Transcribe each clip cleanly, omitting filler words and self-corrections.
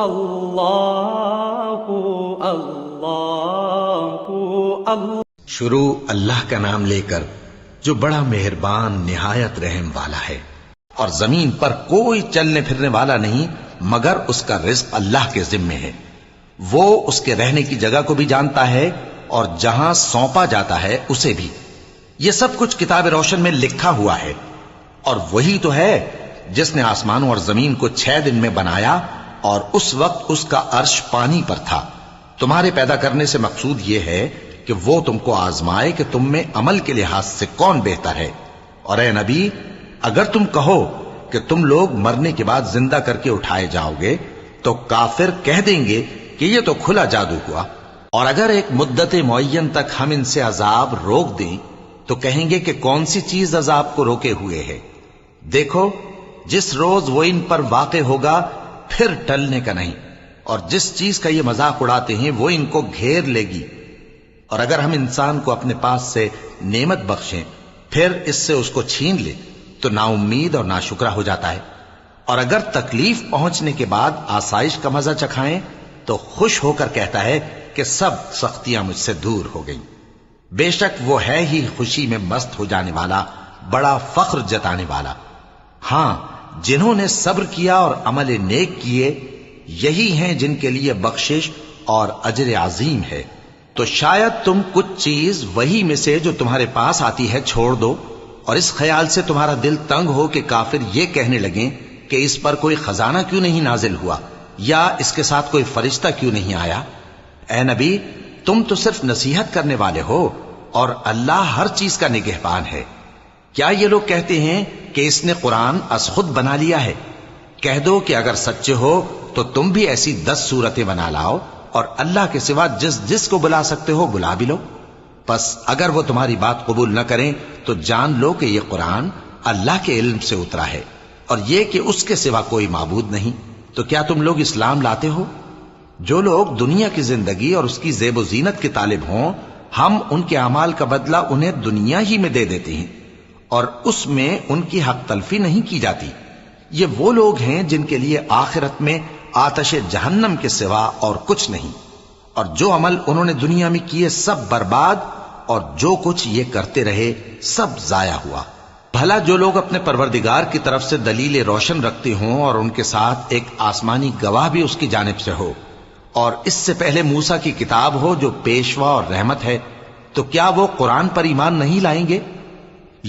اللہ اللہ اللہ۔ شروع اللہ کا نام لے کر جو بڑا مہربان نہایت رحم والا ہے۔ اور زمین پر کوئی چلنے پھرنے والا نہیں مگر اس کا رزق اللہ کے ذمے ہے۔ وہ اس کے رہنے کی جگہ کو بھی جانتا ہے اور جہاں سونپا جاتا ہے اسے بھی۔ یہ سب کچھ کتاب روشن میں لکھا ہوا ہے۔ اور وہی تو ہے جس نے آسمانوں اور زمین کو 6 دن میں بنایا اور اس وقت اس کا عرش پانی پر تھا۔ تمہارے پیدا کرنے سے مقصود یہ ہے کہ وہ تم کو آزمائے کہ تم میں عمل کے لحاظ سے کون بہتر ہے۔ اور اے نبی، اگر تم کہو کہ تم لوگ مرنے کے بعد زندہ کر کے اٹھائے جاؤ گے تو کافر کہہ دیں گے کہ یہ تو کھلا جادو ہوا۔ اور اگر ایک مدت معین تک ہم ان سے عذاب روک دیں تو کہیں گے کہ کون سی چیز عذاب کو روکے ہوئے ہے؟ دیکھو، جس روز وہ ان پر واقع ہوگا پھر ٹلنے کا نہیں، اور جس چیز کا یہ مذاق اڑاتے ہیں وہ ان کو گھیر لے گی۔ اور اگر ہم انسان کو اپنے پاس سے نعمت بخشیں پھر اس سے اس کو چھین لے تو نا امید اور ناشکرا ہو جاتا ہے۔ اور اگر تکلیف پہنچنے کے بعد آسائش کا مزہ چکھائیں تو خوش ہو کر کہتا ہے کہ سب سختیاں مجھ سے دور ہو گئیں۔ بے شک وہ ہے ہی خوشی میں مست ہو جانے والا، بڑا فخر جتانے والا۔ ہاں، جنہوں نے صبر کیا اور عمل نیک کیے، یہی ہیں جن کے لیے بخشش اور اجر عظیم ہے۔ تو شاید تم کچھ چیز وہی میں سے جو تمہارے پاس آتی ہے چھوڑ دو، اور اس خیال سے تمہارا دل تنگ ہو کہ کافر یہ کہنے لگیں کہ اس پر کوئی خزانہ کیوں نہیں نازل ہوا، یا اس کے ساتھ کوئی فرشتہ کیوں نہیں آیا۔ اے نبی، تم تو صرف نصیحت کرنے والے ہو، اور اللہ ہر چیز کا نگہبان ہے۔ کیا یہ لوگ کہتے ہیں کہ اس نے قرآن از خود بنا لیا ہے؟ کہہ دو کہ اگر سچے ہو تو تم بھی ایسی 10 صورتیں بنا لاؤ، اور اللہ کے سوا جس جس کو بلا سکتے ہو بلا بھی لو۔ پس اگر وہ تمہاری بات قبول نہ کریں تو جان لو کہ یہ قرآن اللہ کے علم سے اترا ہے، اور یہ کہ اس کے سوا کوئی معبود نہیں۔ تو کیا تم لوگ اسلام لاتے ہو؟ جو لوگ دنیا کی زندگی اور اس کی زیب و زینت کے طالب ہوں، ہم ان کے اعمال کا بدلہ انہیں دنیا ہی میں دے دیتے ہیں، اور اس میں ان کی حق تلفی نہیں کی جاتی۔ یہ وہ لوگ ہیں جن کے لیے آخرت میں آتش جہنم کے سوا اور کچھ نہیں، اور جو عمل انہوں نے دنیا میں کیے سب برباد، اور جو کچھ یہ کرتے رہے سب ضائع ہوا۔ بھلا جو لوگ اپنے پروردگار کی طرف سے دلیل روشن رکھتے ہوں اور ان کے ساتھ ایک آسمانی گواہ بھی اس کی جانب سے ہو، اور اس سے پہلے موسیٰ کی کتاب ہو جو پیشوا اور رحمت ہے، تو کیا وہ قرآن پر ایمان نہیں لائیں گے؟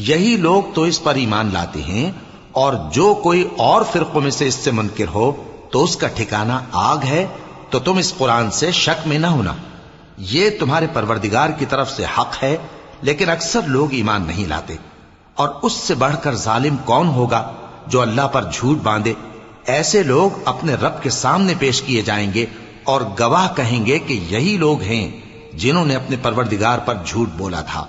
یہی لوگ تو اس پر ایمان لاتے ہیں، اور جو کوئی اور فرقوں میں سے اس سے منکر ہو تو اس کا ٹھکانہ آگ ہے۔ تو تم اس قرآن سے شک میں نہ ہونا، یہ تمہارے پروردگار کی طرف سے حق ہے، لیکن اکثر لوگ ایمان نہیں لاتے۔ اور اس سے بڑھ کر ظالم کون ہوگا جو اللہ پر جھوٹ باندھے؟ ایسے لوگ اپنے رب کے سامنے پیش کیے جائیں گے اور گواہ کہیں گے کہ یہی لوگ ہیں جنہوں نے اپنے پروردگار پر جھوٹ بولا تھا۔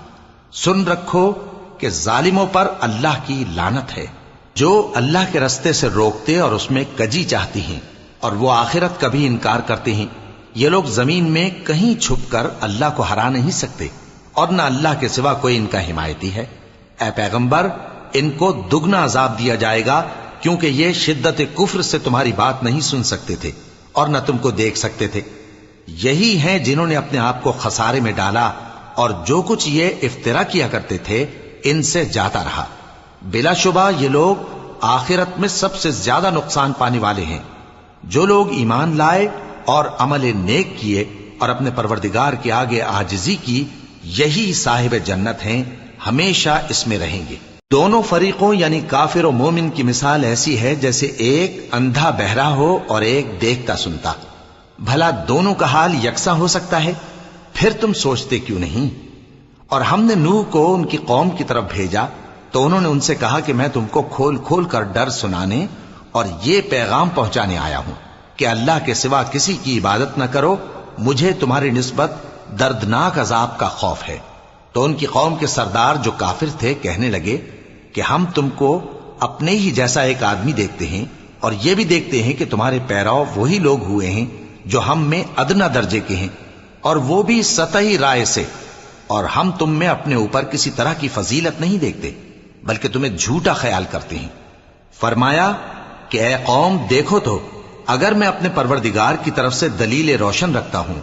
سن رکھو کہ ظالموں پر اللہ کی لعنت ہے، جو اللہ کے رستے سے روکتے اور اس میں کجی چاہتی ہیں، اور وہ آخرت کا بھی انکار کرتے ہیں۔ یہ لوگ زمین میں کہیں چھپ کر اللہ کو ہرا نہیں سکتے، اور نہ اللہ کے سوا کوئی ان کا حمایتی ہے۔ اے پیغمبر، ان کو دگنا عذاب دیا جائے گا، کیونکہ یہ شدت کفر سے تمہاری بات نہیں سن سکتے تھے اور نہ تم کو دیکھ سکتے تھے۔ یہی ہیں جنہوں نے اپنے آپ کو خسارے میں ڈالا، اور جو کچھ یہ افترا کیا کرتے تھے ان سے جاتا رہا۔ بلا شبہ یہ لوگ آخرت میں سب سے زیادہ نقصان پانے والے ہیں۔ جو لوگ ایمان لائے اور عمل نیک کیے اور اپنے پروردگار کے آگے عاجزی کی، یہی صاحب جنت ہیں، ہمیشہ اس میں رہیں گے۔ دونوں فریقوں یعنی کافر و مومن کی مثال ایسی ہے جیسے ایک اندھا بہرا ہو اور ایک دیکھتا سنتا۔ بھلا دونوں کا حال یکساں ہو سکتا ہے؟ پھر تم سوچتے کیوں نہیں؟ اور ہم نے نوح کو ان کی قوم کی طرف بھیجا تو انہوں نے ان سے کہا کہ میں تم کو کھول کھول کر ڈر سنانے اور یہ پیغام پہنچانے آیا ہوں کہ اللہ کے سوا کسی کی عبادت نہ کرو، مجھے تمہاری نسبت دردناک عذاب کا خوف ہے۔ تو ان کی قوم کے سردار جو کافر تھے کہنے لگے کہ ہم تم کو اپنے ہی جیسا ایک آدمی دیکھتے ہیں، اور یہ بھی دیکھتے ہیں کہ تمہارے پیرو وہی لوگ ہوئے ہیں جو ہم میں ادنا درجے کے ہیں، اور وہ بھی سطحی رائے سے، اور ہم تم میں اپنے اوپر کسی طرح کی فضیلت نہیں دیکھتے بلکہ تمہیں جھوٹا خیال کرتے ہیں۔ فرمایا کہ اے قوم دیکھو تو اگر میں اپنے پروردگار کی طرف سے دلیل روشن رکھتا ہوں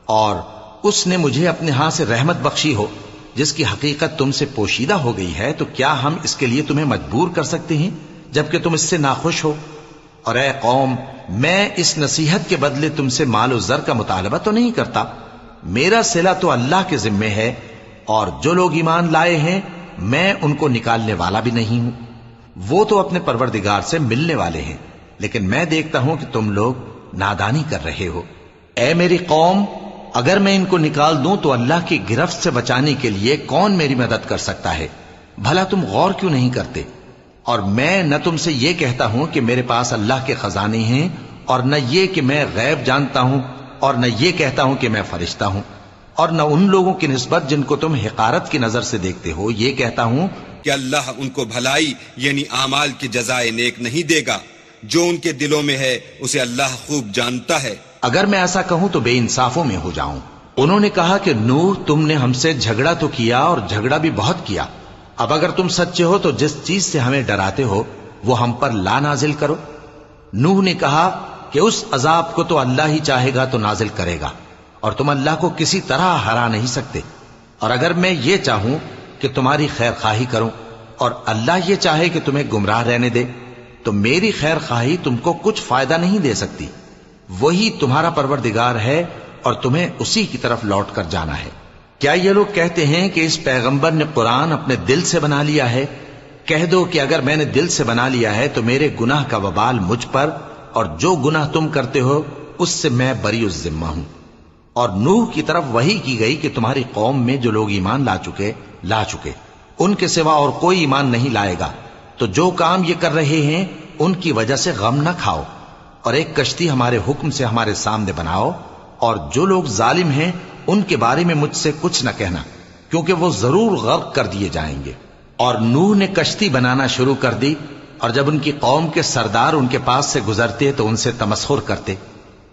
اور اس نے مجھے اپنے ہاں سے رحمت بخشی ہو جس کی حقیقت تم سے پوشیدہ ہو گئی ہے، تو کیا ہم اس کے لیے تمہیں مجبور کر سکتے ہیں جبکہ تم اس سے ناخوش ہو؟ اور اے قوم، میں اس نصیحت کے بدلے تم سے مال و زر کا مطالبہ تو نہیں کرتا، میرا صلہ تو اللہ کے ذمے ہے، اور جو لوگ ایمان لائے ہیں میں ان کو نکالنے والا بھی نہیں ہوں، وہ تو اپنے پروردگار سے ملنے والے ہیں، لیکن میں دیکھتا ہوں کہ تم لوگ نادانی کر رہے ہو۔ اے میری قوم، اگر میں ان کو نکال دوں تو اللہ کی گرفت سے بچانے کے لیے کون میری مدد کر سکتا ہے؟ بھلا تم غور کیوں نہیں کرتے؟ اور میں نہ تم سے یہ کہتا ہوں کہ میرے پاس اللہ کے خزانے ہیں، اور نہ یہ کہ میں غیب جانتا ہوں، اور نہ یہ کہتا ہوں کہ میں فرشتہ ہوں، اور نہ ان لوگوں کی نسبت جن کو تم حقارت کی نظر سے دیکھتے ہو یہ کہتا ہوں کہ اللہ ان کو بھلائی یعنی اعمال کی جزائے نیک نہیں دے گا، جو ان کے دلوں میں ہے اسے اللہ خوب جانتا ہے۔ اگر میں ایسا کہوں تو بے انصافوں میں ہو جاؤں۔ انہوں نے کہا کہ نوح، تم نے ہم سے جھگڑا تو کیا اور جھگڑا بھی بہت کیا، اب اگر تم سچے ہو تو جس چیز سے ہمیں ڈراتے ہو وہ ہم پر لا نازل کرو۔ نوح نے کہا کہ اس عذاب کو تو اللہ ہی چاہے گا تو نازل کرے گا، اور تم اللہ کو کسی طرح ہرا نہیں سکتے، اور اگر میں یہ چاہوں کہ تمہاری خیر خواہی کروں اور اللہ یہ چاہے کہ تمہیں گمراہ رہنے دے تو میری خیر خواہی تم کو کچھ فائدہ نہیں دے سکتی۔ وہی تمہارا پروردگار ہے اور تمہیں اسی کی طرف لوٹ کر جانا ہے۔ کیا یہ لوگ کہتے ہیں کہ اس پیغمبر نے قرآن اپنے دل سے بنا لیا ہے؟ کہہ دو کہ اگر میں نے دل سے بنا لیا ہے تو میرے گناہ کا وبال مجھ پر، اور جو گناہ تم کرتے ہو اس سے میں بری الذمہ ہوں۔ اور نوح کی طرف وحی کی گئی کہ تمہاری قوم میں جو لوگ ایمان لا چکے ان کے سوا اور کوئی ایمان نہیں لائے گا، تو جو کام یہ کر رہے ہیں ان کی وجہ سے غم نہ کھاؤ، اور ایک کشتی ہمارے حکم سے ہمارے سامنے بناؤ، اور جو لوگ ظالم ہیں ان کے بارے میں مجھ سے کچھ نہ کہنا، کیونکہ وہ ضرور غرق کر دیے جائیں گے۔ اور نوح نے کشتی بنانا شروع کر دی، اور جب ان کی قوم کے سردار ان کے پاس سے گزرتے تو ان سے تمسخر کرتے۔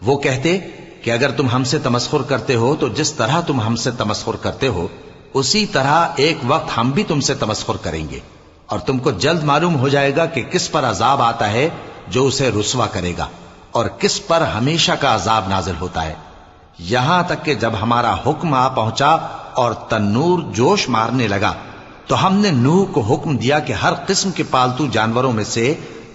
وہ کہتے کہ اگر تم ہم سے تمسخر کرتے ہو تو جس طرح تم ہم سے تمسخر کرتے ہو اسی طرح ایک وقت ہم بھی تم سے تمسخر کریں گے، اور تم کو جلد معلوم ہو جائے گا کہ کس پر عذاب آتا ہے جو اسے رسوا کرے گا، اور کس پر ہمیشہ کا عذاب نازل ہوتا ہے۔ یہاں تک کہ جب ہمارا حکم آ پہنچا اور تنور جوش مارنے لگا تو ہم نے نوح کو حکم دیا کہ ہر قسم کے پالتو جانوروں میں سے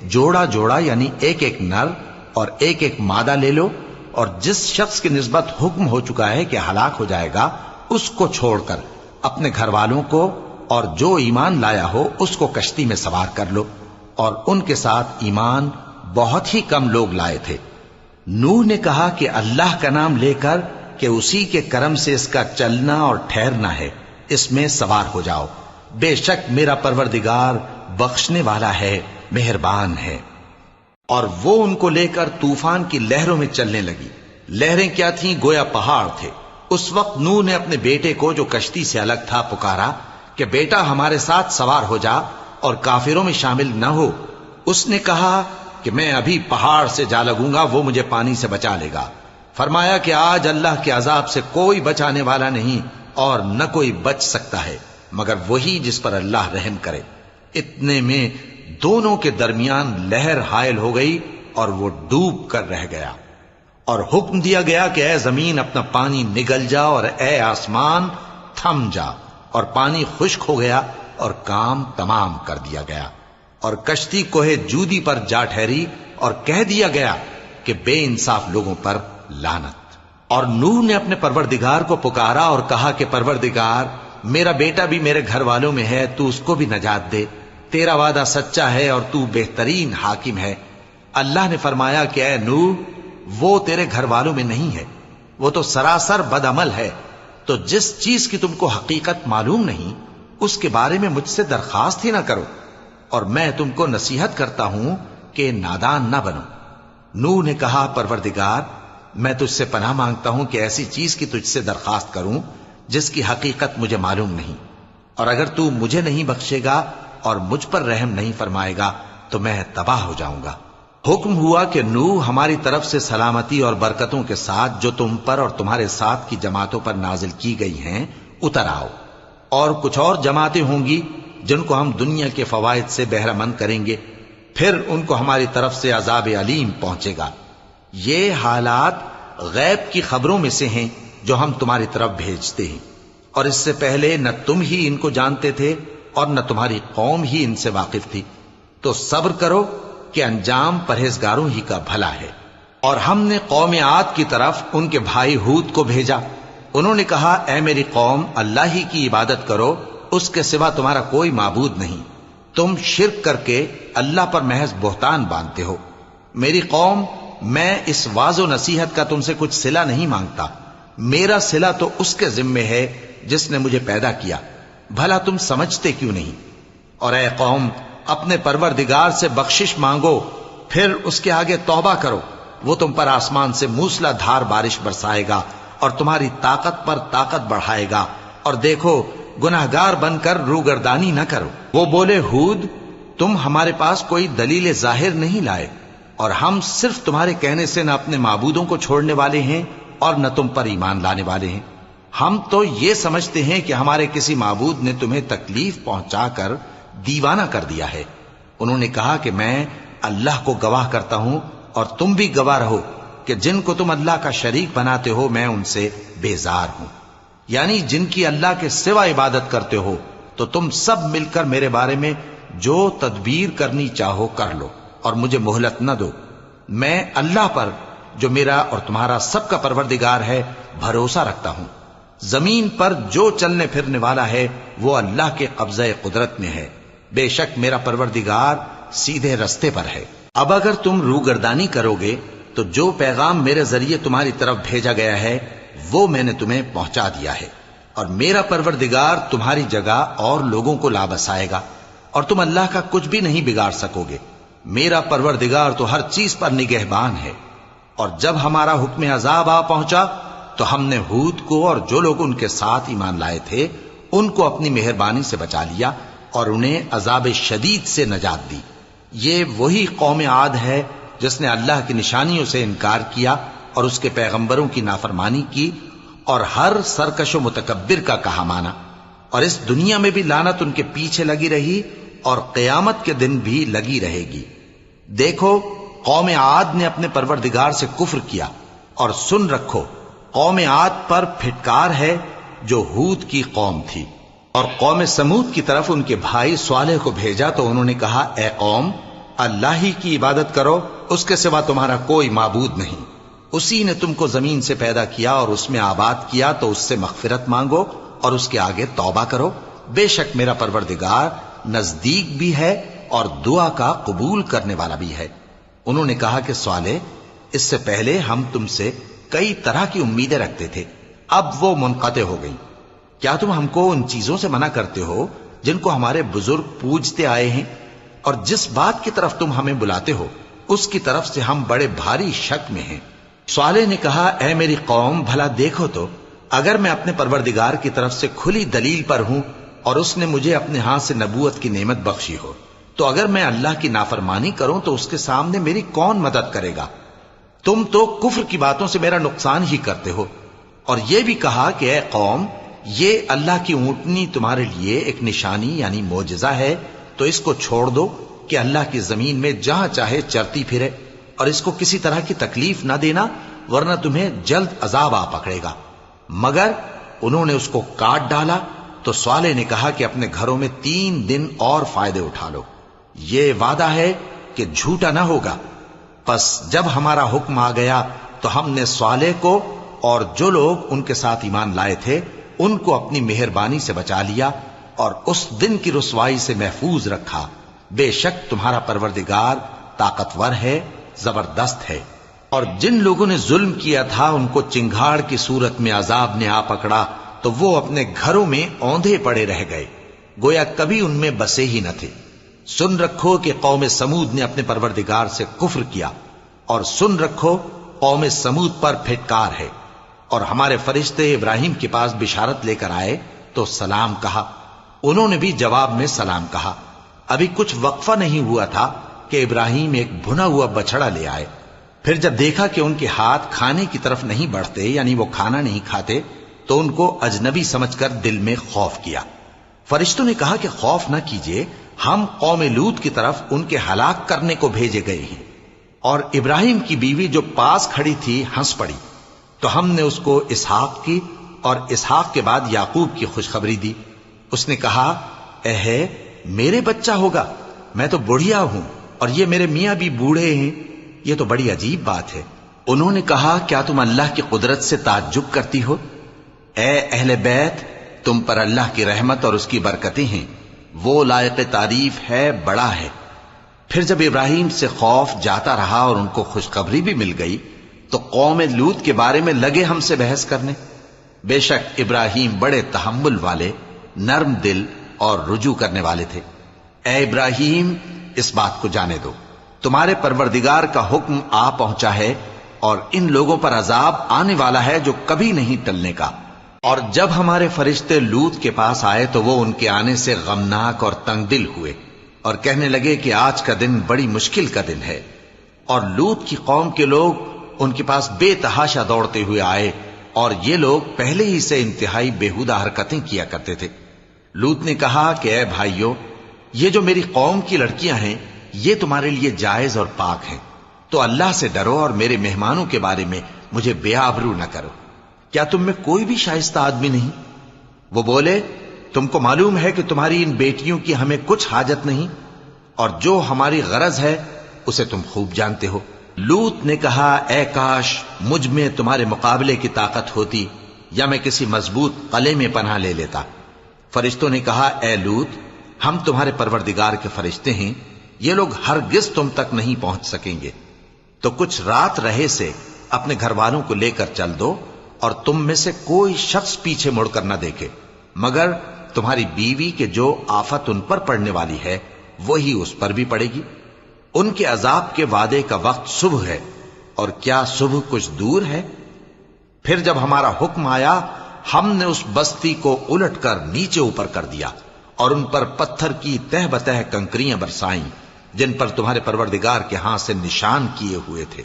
جوڑا جوڑا یعنی ایک ایک نر اور ایک ایک مادہ لے لو، اور جس شخص کی نسبت حکم ہو چکا ہے کہ ہلاک ہو جائے گا اس کو چھوڑ کر اپنے گھر والوں کو اور جو ایمان لایا ہو اس کو کشتی میں سوار کر لو۔ اور ان کے ساتھ ایمان بہت ہی کم لوگ لائے تھے۔ نوح نے کہا کہ اللہ کا نام لے کر کہ اسی کے کرم سے اس کا چلنا اور ٹھہرنا ہے، اس میں سوار ہو جاؤ، بے شک میرا پروردگار بخشنے والا ہے، مہربان ہے۔ اور وہ ان کو لے کر طوفان کی لہروں میں چلنے لگی۔ لہریں کیا تھیں؟ گویا پہاڑ تھے۔ اس وقت نوح نے اپنے بیٹے کو جو کشتی سے الگ تھا پکارا کہ بیٹا ہمارے ساتھ سوار ہو جا اور کافروں میں شامل نہ ہو۔ اس نے کہا کہ میں ابھی پہاڑ سے جا لگوں گا، وہ مجھے پانی سے بچا لے گا۔ فرمایا کہ آج اللہ کے عذاب سے کوئی بچانے والا نہیں اور نہ کوئی بچ سکتا ہے مگر وہی جس پر اللہ رحم کرے۔ اتنے میں دونوں کے درمیان لہر حائل ہو گئی اور وہ ڈوب کر رہ گیا، اور حکم دیا گیا کہ اے زمین اپنا پانی نگل جا، اور اے آسمان تھم جا، اور پانی خشک ہو گیا اور کام تمام کر دیا گیا، اور کشتی کوہ جودی پر جا ٹھہری، اور کہہ دیا گیا کہ بے انصاف لوگوں پر لعنت۔ اور نوح نے اپنے پروردگار کو پکارا اور کہا کہ پروردگار، میرا بیٹا بھی میرے گھر والوں میں ہے، تو اس کو بھی نجات دے، تیرا وعدہ سچا ہے اور تو بہترین حاکم ہے۔ اللہ نے فرمایا کہ اے نوح، وہ تیرے گھر والوں میں نہیں ہے، وہ تو سراسر بد عمل ہے، تو جس چیز کی تم کو حقیقت معلوم نہیں اس کے بارے میں مجھ سے درخواست ہی نہ کرو، اور میں تم کو نصیحت کرتا ہوں کہ نادان نہ بنو۔ نوح نے کہا پروردگار، میں تجھ سے پناہ مانگتا ہوں کہ ایسی چیز کی تجھ سے درخواست کروں جس کی حقیقت مجھے معلوم نہیں، اور اگر تو مجھے نہیں بخشے گا اور مجھ پر رحم نہیں فرمائے گا تو میں تباہ ہو جاؤں گا۔ حکم ہوا کہ نوح ہماری طرف سے سلامتی اور برکتوں کے ساتھ جو تم پر اور تمہارے ساتھ کی جماعتوں پر نازل کی گئی ہیں اتر آؤ، اور کچھ اور جماعتیں ہوں گی جن کو ہم دنیا کے فوائد سے بہرہ مند کریں گے، پھر ان کو ہماری طرف سے عذاب علیم پہنچے گا۔ یہ حالات غیب کی خبروں میں سے ہیں جو ہم تمہاری طرف بھیجتے ہیں، اور اس سے پہلے نہ تم ہی ان کو جانتے تھے اور نہ تمہاری قوم ہی ان سے واقف تھی، تو صبر کرو کہ انجام پرہیزگاروں ہی کا بھلا ہے۔ اور ہم نے قوم عاد کی طرف ان کے بھائی ہود کو بھیجا، انہوں نے کہا اے میری قوم، اللہ ہی کی عبادت کرو، اس کے سوا تمہارا کوئی معبود نہیں، تم شرک کر کے اللہ پر محض بہتان باندھتے ہو۔ میری قوم، میں اس واعظ و نصیحت کا تم سے کچھ صلہ نہیں مانگتا، میرا صلہ تو اس کے ذمے ہے جس نے مجھے پیدا کیا، بھلا تم سمجھتے کیوں نہیں؟ اور اے قوم، اپنے پروردگار سے بخشش مانگو، پھر اس کے آگے توبہ کرو، وہ تم پر آسمان سے موسلا دھار بارش برسائے گا اور تمہاری طاقت پر طاقت بڑھائے گا، اور دیکھو گناہگار بن کر روگردانی نہ کرو۔ وہ بولے ہود، تم ہمارے پاس کوئی دلیل ظاہر نہیں لائے، اور ہم صرف تمہارے کہنے سے نہ اپنے معبودوں کو چھوڑنے والے ہیں اور نہ تم پر ایمان لانے والے ہیں۔ ہم تو یہ سمجھتے ہیں کہ ہمارے کسی معبود نے تمہیں تکلیف پہنچا کر دیوانہ کر دیا ہے۔ انہوں نے کہا کہ میں اللہ کو گواہ کرتا ہوں اور تم بھی گواہ رہو کہ جن کو تم اللہ کا شریک بناتے ہو میں ان سے بیزار ہوں، یعنی جن کی اللہ کے سوا عبادت کرتے ہو، تو تم سب مل کر میرے بارے میں جو تدبیر کرنی چاہو کر لو اور مجھے مہلت نہ دو۔ میں اللہ پر جو میرا اور تمہارا سب کا پروردگار ہے بھروسہ رکھتا ہوں۔ زمین پر جو چلنے پھرنے والا ہے وہ اللہ کے قبضہ قدرت میں ہے، بے شک میرا پروردگار سیدھے رستے پر ہے۔ اب اگر تم روگردانی کرو گے تو جو پیغام میرے ذریعے تمہاری طرف بھیجا گیا ہے وہ میں نے تمہیں پہنچا دیا ہے، اور میرا پروردگار تمہاری جگہ اور لوگوں کو لا بسائے گا، اور تم اللہ کا کچھ بھی نہیں بگاڑ سکو گے۔ میرا پروردگار تو ہر چیز پر نگہبان ہے۔ اور جب ہمارا حکم عذاب آ پہنچا تو ہم نے ہود کو اور جو لوگ ان کے ساتھ ایمان لائے تھے ان کو اپنی مہربانی سے بچا لیا اور انہیں عذاب شدید سے نجات دی۔ یہ وہی قوم عاد ہے جس نے اللہ کی نشانیوں سے انکار کیا اور اس کے پیغمبروں کی نافرمانی کی اور ہر سرکش و متکبر کا کہا مانا، اور اس دنیا میں بھی لعنت ان کے پیچھے لگی رہی اور قیامت کے دن بھی لگی رہے گی۔ دیکھو قوم عاد نے اپنے پروردگار سے کفر کیا، اور سن رکھو قوم عاد پر پھٹکار ہے جو ہود کی قوم تھی۔ اور قوم سمود کی طرف ان کے بھائی صالح کو بھیجا تو انہوں نے کہا اے قوم، اللہ ہی کی عبادت کرو، اس کے سوا تمہارا کوئی معبود نہیں، اسی نے تم کو زمین سے پیدا کیا اور اس میں آباد کیا، تو اس سے مغفرت مانگو اور اس کے آگے توبہ کرو، بے شک میرا پروردگار نزدیک بھی ہے اور دعا کا قبول کرنے والا بھی ہے۔ انہوں نے کہا کہ صالح، اس سے پہلے ہم تم سے کئی طرح کی امیدیں رکھتے تھے، اب وہ منقطع ہو گئی۔ کیا تم ہم کو ان چیزوں سے منع کرتے ہو جن کو ہمارے بزرگ پوجتے آئے ہیں؟ اور جس بات کی طرف تم ہمیں بلاتے ہو اس کی طرف سے ہم بڑے بھاری شک میں ہیں۔ صالح نے کہا اے میری قوم، بھلا دیکھو تو اگر میں اپنے پروردگار کی طرف سے کھلی دلیل پر ہوں اور اس نے مجھے اپنے ہاتھ سے نبوت کی نعمت بخشی ہو، تو اگر میں اللہ کی نافرمانی کروں تو اس کے سامنے میری کون مدد کرے گا؟ تم تو کفر کی باتوں سے میرا نقصان ہی کرتے ہو۔ اور یہ بھی کہا کہ اے قوم، یہ اللہ کی اونٹنی تمہارے لیے ایک نشانی یعنی معجزہ ہے، تو اس کو چھوڑ دو کہ اللہ کی زمین میں جہاں چاہے چرتی پھرے، اور اس کو کسی طرح کی تکلیف نہ دینا ورنہ تمہیں جلد عذاب آ پکڑے گا۔ مگر انہوں نے اس کو کاٹ ڈالا تو صالح نے کہا کہ اپنے گھروں میں 3 دن اور فائدے اٹھا لو، یہ وعدہ ہے کہ جھوٹا نہ ہوگا۔ پس جب ہمارا حکم آ گیا تو ہم نے صالح کو اور جو لوگ ان کے ساتھ ایمان لائے تھے ان کو اپنی مہربانی سے بچا لیا اور اس دن کی رسوائی سے محفوظ رکھا، بے شک تمہارا پروردگار طاقتور ہے، زبردست ہے۔ اور جن لوگوں نے ظلم کیا تھا ان کو چنگھاڑ کی صورت میں عذاب نے آ پکڑا تو وہ اپنے گھروں میں اوندھے پڑے رہ گئے، گویا کبھی ان میں بسے ہی نہ تھے۔ سن رکھو کہ قوم سمود نے اپنے پروردگار سے کفر کیا، اور سن رکھو قوم سمود پر پھٹکار ہے۔ اور ہمارے فرشتے ابراہیم کے پاس بشارت لے کر آئے تو سلام کہا، انہوں نے بھی جواب میں سلام کہا۔ ابھی کچھ وقفہ نہیں ہوا تھا کہ ابراہیم ایک بھنا ہوا بچڑا لے آئے۔ پھر جب دیکھا کہ ان کے ہاتھ کھانے کی طرف نہیں بڑھتے یعنی وہ کھانا نہیں کھاتے تو ان کو اجنبی سمجھ کر دل میں خوف کیا۔ فرشتوں نے کہا کہ خوف نہ کیجیے، ہم قوم لوط کی طرف ان کے ہلاک کرنے کو بھیجے گئے ہیں۔ اور ابراہیم کی بیوی جو پاس کھڑی تھی ہنس پڑی، تو ہم نے اس کو اسحاق کی اور اسحاق کے بعد یعقوب کی خوشخبری دی۔ اس نے کہا، اے میرے بچہ ہوگا، میں تو بڑھیا ہوں اور یہ میرے میاں بھی بوڑھے ہیں، یہ تو بڑی عجیب بات ہے۔ انہوں نے کہا، کیا تم اللہ کی قدرت سے تعجب کرتی ہو؟ اے اہل بیت، تم پر اللہ کی رحمت اور اس کی برکتیں ہیں، وہ لائق تعریف ہے، بڑا ہے۔ پھر جب ابراہیم سے خوف جاتا رہا اور ان کو خوشخبری بھی مل گئی تو قوم لوط کے بارے میں لگے ہم سے بحث کرنے۔ بے شک ابراہیم بڑے تحمل والے، نرم دل اور رجوع کرنے والے تھے۔ اے ابراہیم، اس بات کو جانے دو، تمہارے پروردگار کا حکم آ پہنچا ہے اور ان لوگوں پر عذاب آنے والا ہے جو کبھی نہیں ٹلنے کا۔ اور جب ہمارے فرشتے لوط کے پاس آئے تو وہ ان کے آنے سے غمناک اور تنگ دل ہوئے اور کہنے لگے کہ آج کا دن بڑی مشکل کا دن ہے۔ اور لوط کی قوم کے لوگ ان کے پاس بے تحاشا دوڑتے ہوئے آئے، اور یہ لوگ پہلے ہی سے انتہائی بےہودہ حرکتیں کیا کرتے تھے۔ لوط نے کہا کہ اے بھائیو، یہ جو میری قوم کی لڑکیاں ہیں یہ تمہارے لیے جائز اور پاک ہیں، تو اللہ سے ڈرو اور میرے مہمانوں کے بارے میں مجھے بے آبرو نہ کرو۔ کیا تم میں کوئی بھی شائستہ آدمی نہیں؟ وہ بولے، تم کو معلوم ہے کہ تمہاری ان بیٹیوں کی ہمیں کچھ حاجت نہیں، اور جو ہماری غرض ہے اسے تم خوب جانتے ہو۔ لوط نے کہا، اے کاش مجھ میں تمہارے مقابلے کی طاقت ہوتی، یا میں کسی مضبوط قلعے میں پناہ لے لیتا۔ فرشتوں نے کہا، اے لوط، ہم تمہارے پروردگار کے فرشتے ہیں، یہ لوگ ہرگز تم تک نہیں پہنچ سکیں گے، تو کچھ رات رہے سے اپنے گھر والوں کو لے کر چل دو، اور تم میں سے کوئی شخص پیچھے مڑ کر نہ دیکھے، مگر تمہاری بیوی کے جو آفت ان پر پڑنے والی ہے وہی اس پر بھی پڑے گی۔ ان کے عذاب کے وعدے کا وقت صبح ہے، اور کیا صبح کچھ دور ہے؟ پھر جب ہمارا حکم آیا، ہم نے اس بستی کو الٹ کر نیچے اوپر کر دیا اور ان پر پتھر کی تہ بتہ کنکریاں برسائیں جن پر تمہارے پروردگار کے ہاں سے نشان کیے ہوئے تھے،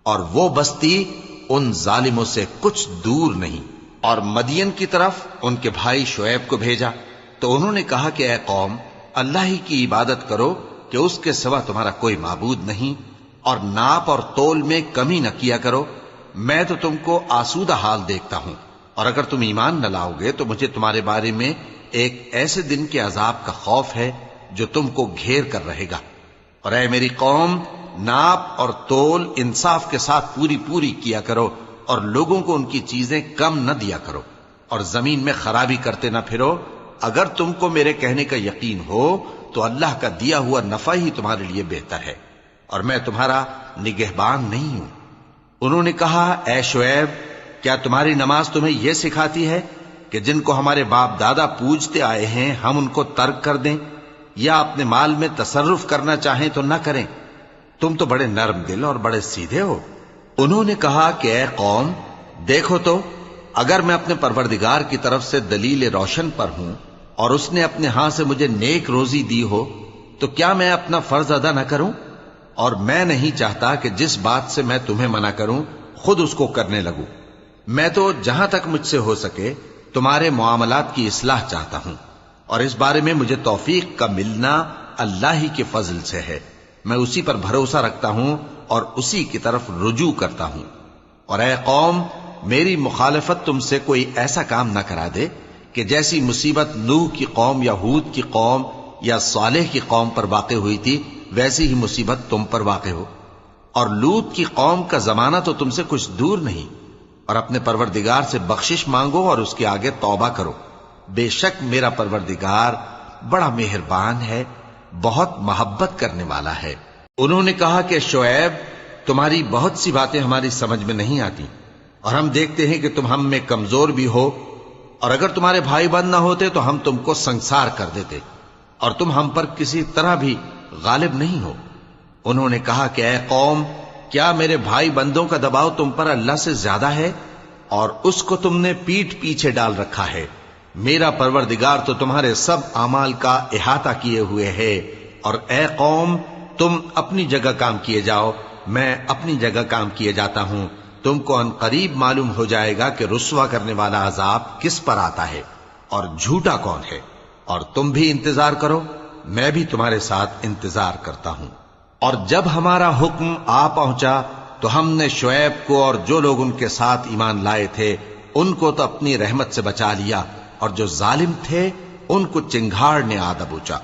اور وہ بستی ان ظالموں سے کچھ دور نہیں۔ اور مدین کی طرف ان کے بھائی شعیب کو بھیجا تو انہوں نے کہا کہ اے قوم، اللہ ہی کی عبادت کرو کہ اس کے سوا تمہارا کوئی معبود نہیں، اور ناپ اور تول میں کمی نہ کیا کرو، میں تو تم کو آسودہ حال دیکھتا ہوں، اور اگر تم ایمان نہ لاؤ گے تو مجھے تمہارے بارے میں ایک ایسے دن کے عذاب کا خوف ہے جو تم کو گھیر کر رہے گا۔ اور اے میری قوم، ناپ اور تول انصاف کے ساتھ پوری پوری کیا کرو، اور لوگوں کو ان کی چیزیں کم نہ دیا کرو، اور زمین میں خرابی کرتے نہ پھرو۔ اگر تم کو میرے کہنے کا یقین ہو تو اللہ کا دیا ہوا نفع ہی تمہارے لیے بہتر ہے، اور میں تمہارا نگہبان نہیں ہوں۔ انہوں نے کہا، اے شعیب، کیا تمہاری نماز تمہیں یہ سکھاتی ہے کہ جن کو ہمارے باپ دادا پوجتے آئے ہیں ہم ان کو ترک کر دیں، یا اپنے مال میں تصرف کرنا چاہیں تو نہ کریں؟ تم تو بڑے نرم دل اور بڑے سیدھے ہو۔ انہوں نے کہا کہ اے قوم، دیکھو تو، اگر میں اپنے پروردگار کی طرف سے دلیل روشن پر ہوں اور اس نے اپنے ہاں سے مجھے نیک روزی دی ہو تو کیا میں اپنا فرض ادا نہ کروں؟ اور میں نہیں چاہتا کہ جس بات سے میں تمہیں منع کروں خود اس کو کرنے لگوں۔ میں تو جہاں تک مجھ سے ہو سکے تمہارے معاملات کی اصلاح چاہتا ہوں، اور اس بارے میں مجھے توفیق کا ملنا اللہ ہی کے فضل سے ہے۔ میں اسی پر بھروسہ رکھتا ہوں اور اسی کی طرف رجوع کرتا ہوں۔ اور اے قوم، میری مخالفت تم سے کوئی ایسا کام نہ کرا دے کہ جیسی مصیبت نوح کی قوم یا ہود کی قوم یا صالح کی قوم پر واقع ہوئی تھی ویسی ہی مصیبت تم پر واقع ہو۔ اور لوط کی قوم کا زمانہ تو تم سے کچھ دور نہیں، اور اپنے پروردگار سے بخشش مانگو اور اس کے آگے توبہ کرو، بے شک میرا پروردگار بڑا مہربان ہے، بہت محبت کرنے والا ہے۔ انہوں نے کہا کہ شعیب، تمہاری بہت سی باتیں ہماری سمجھ میں نہیں آتی، اور ہم دیکھتے ہیں کہ تم ہم میں کمزور بھی ہو، اور اگر تمہارے بھائی بند نہ ہوتے تو ہم تم کو سنسار کر دیتے، اور تم ہم پر کسی طرح بھی غالب نہیں ہو۔ انہوں نے کہا کہ اے قوم، کیا میرے بھائی بندوں کا دباؤ تم پر اللہ سے زیادہ ہے، اور اس کو تم نے پیٹھ پیچھے ڈال رکھا ہے؟ میرا پروردگار تو تمہارے سب اعمال کا احاطہ کیے ہوئے ہے۔ اور اے قوم، تم اپنی جگہ کام کیے جاؤ، میں اپنی جگہ کام کیے جاتا ہوں، تم کو ان قریب معلوم ہو جائے گا کہ رسوا کرنے والا عذاب کس پر آتا ہے اور جھوٹا کون ہے۔ اور تم بھی انتظار کرو، میں بھی تمہارے ساتھ انتظار کرتا ہوں۔ اور جب ہمارا حکم آ پہنچا تو ہم نے شعیب کو اور جو لوگ ان کے ساتھ ایمان لائے تھے ان کو تو اپنی رحمت سے بچا لیا، اور جو ظالم تھے ان کو چنگھاڑ نے آ دبوچا،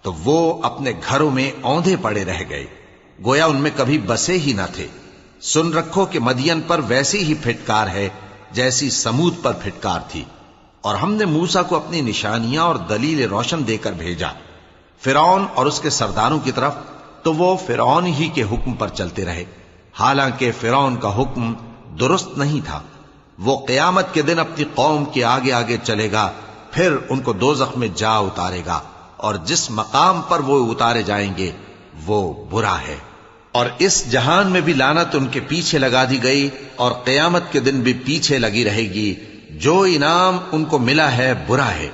تو وہ اپنے گھروں میں اوندھے پڑے رہ گئے، گویا ان میں کبھی بسے ہی نہ تھے۔ سن رکھو کہ مدین پر ویسی ہی پھٹکار ہے جیسی سمود پر پھٹکار تھی، اور ہم نے موسیٰ کو اپنی نشانیاں اور دلیل روشن دے کر بھیجا فرعون اور اس کے سرداروں کی طرف، تو وہ فرعون ہی کے حکم پر چلتے رہے، حالانکہ فرعون کا حکم درست نہیں تھا۔ وہ قیامت کے دن اپنی قوم کے آگے آگے چلے گا، پھر ان کو دوزخ میں جا اتارے گا، اور جس مقام پر وہ اتارے جائیں گے وہ برا ہے۔ اور اس جہان میں بھی لعنت ان کے پیچھے لگا دی گئی، اور قیامت کے دن بھی پیچھے لگی رہے گی، جو انعام ان کو ملا ہے برا ہے۔